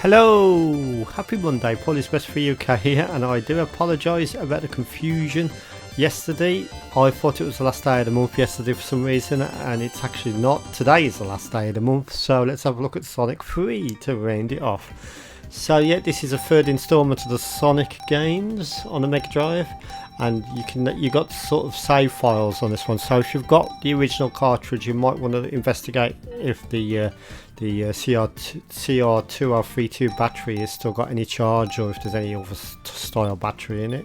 Hello! Happy Monday, Paul is best for UK here, and I do apologise about the confusion yesterday. I thought it was the last day of the month yesterday for some reason, and it's actually not. Today is the last day of the month, so let's have a look at Sonic 3 to round it off. So yeah, this is a third instalment of the Sonic games on the Megadrive, and you got sort of save files on this one. So if you've got the original cartridge, you might want to investigate if the CR2032 battery has still got any charge, or if there's any other style battery in it.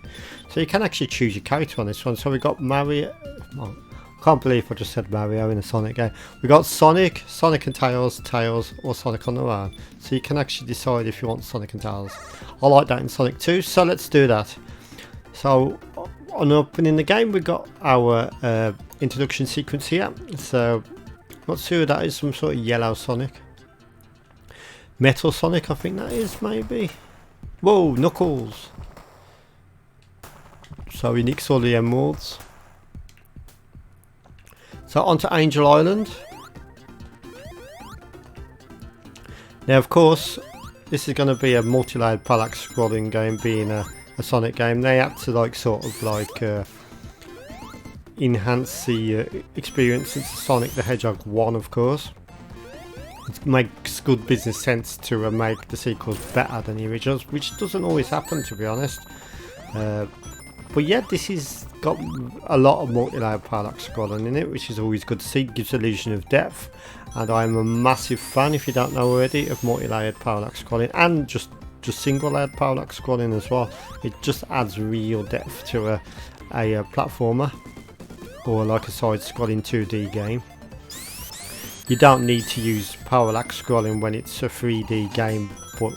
So you can actually choose your character on this one. So we got Mario. Oh, I can't believe I just said Mario in a Sonic game. We got Sonic and Tails, or Sonic on their own. So you can actually decide if you want Sonic and Tails. I like that in Sonic 2, so let's do that. So on opening the game, we got our introduction sequence here. So not sure that is some sort of yellow Sonic. Metal Sonic, I think that is, maybe. Whoa, Knuckles. So he nicks all the emeralds. So onto Angel Island. Now of course, this is going to be a multi-layered parallax scrolling game, being a Sonic game. They had to enhance the experience into Sonic the Hedgehog 1, of course. It makes good business sense to make the sequels better than the originals, which doesn't always happen, to be honest. But yeah, this has got a lot of multi-layered parallax scrolling in it, which is always good to see. It gives illusion of depth, and I'm a massive fan, if you don't know already, of multi-layered parallax scrolling, and just single-layered parallax scrolling as well. It just adds real depth to a platformer, or like a side-scrolling 2D game. You don't need to use parallax scrolling when it's a 3D game, but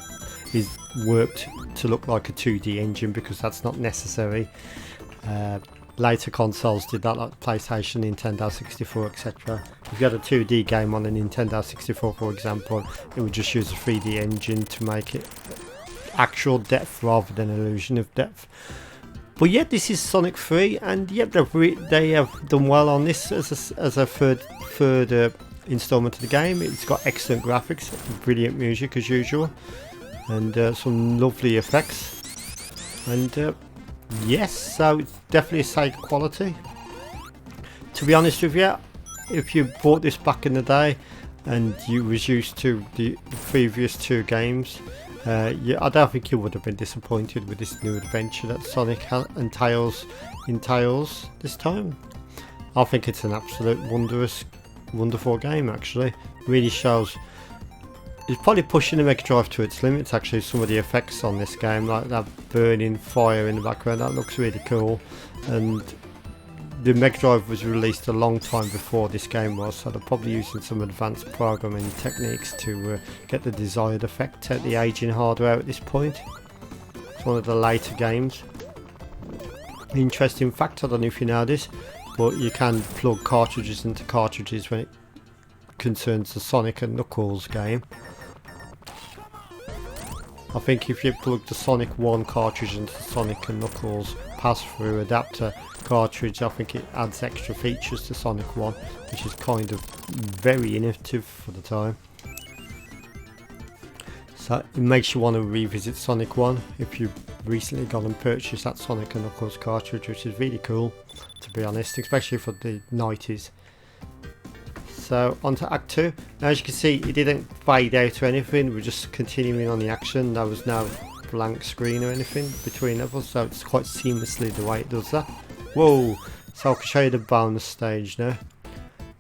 is worked to look like a 2D engine, because that's not necessary. Later consoles did that, like PlayStation, Nintendo 64, etc. If you had a 2D game on a Nintendo 64, for example, it would just use a 3D engine to make it actual depth rather than illusion of depth. But yeah, this is Sonic 3, and yeah, they have done well on this as a third installment of the game. It's got excellent graphics, brilliant music as usual, and some lovely effects. And yes, so it's definitely a Sega quality. To be honest with you, if you bought this back in the day and you was used to the previous two games, yeah, I don't think you would have been disappointed with this new adventure that Sonic and Tails entails this time. I think it's an absolute wonderful game, actually. Really shows. It's probably pushing the Megadrive to its limits, actually. Some of the effects on this game, like that burning fire in the background, that looks really cool. And the Megadrive was released a long time before this game was, so they're probably using some advanced programming techniques to get the desired effect out the aging hardware at this point. It's one of the later games. Interesting fact, I don't know if you know this, but you can plug cartridges into cartridges when it concerns the Sonic and Knuckles game. I think if you plug the Sonic 1 cartridge into the Sonic and Knuckles pass-through adapter cartridge, I think it adds extra features to Sonic 1, which is kind of very innovative for the time. So it makes you want to revisit Sonic 1 if you've recently gone and purchased that Sonic and Knuckles cartridge, which is really cool, to be honest, especially for the 90s. So on to Act 2. Now, as you can see, it didn't fade out or anything. We're just continuing on the action. There was no blank screen or anything between levels, so it's quite seamlessly the way it does that. Whoa! So I can show you the bonus stage now.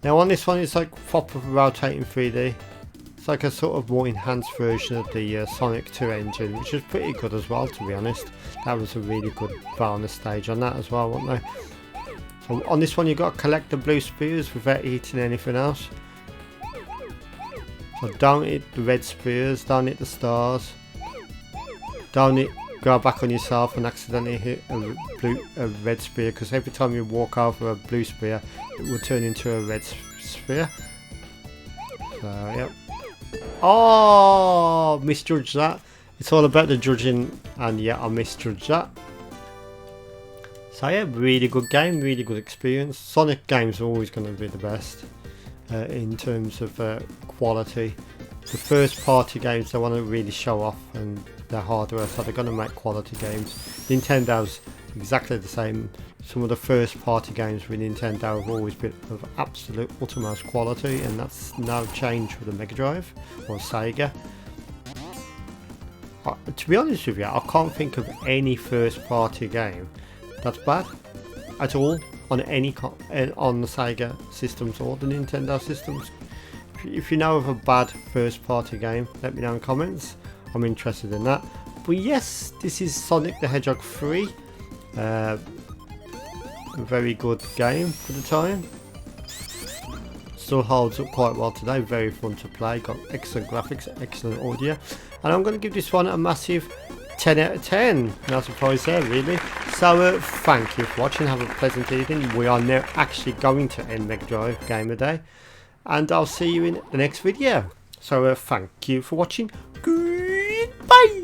Now on this one, it's like proper rotating 3D. It's like a sort of more enhanced version of the Sonic 2 engine, which is pretty good as well, to be honest. That was a really good bonus stage on that as well, wasn't there? So on this one, you've got to collect the blue spears without eating anything else. So don't hit the red spears, don't hit the stars, don't go back on yourself and accidentally hit a red spear, because every time you walk over a blue spear, it will turn into a red sphere. So yep. Oh, misjudged that. It's all about the judging, and yeah, I misjudged that. So yeah, really good game, really good experience. Sonic games are always going to be the best in terms of quality. the first party games they want to really show off and their hardware, so they're going to make quality games. Nintendo's exactly the same. Some of the first party games with Nintendo have always been of absolute uttermost quality, and that's now changed with the Mega Drive or Sega. To be honest with you, I can't think of any first party game that's bad at all on any on the Sega systems or the Nintendo systems. If you know of a bad first party game, let me know in the comments. I'm interested in that. But yes, this is Sonic the Hedgehog 3. A very good game for the time. Still holds up quite well today. Very fun to play. Got excellent graphics, excellent audio. And I'm going to give this one a massive 10 out of 10. No surprise there, really. So thank you for watching. Have a pleasant evening. We are now actually going to end Mega Drive Game of Day. And I'll see you in the next video. So thank you for watching. Goodbye.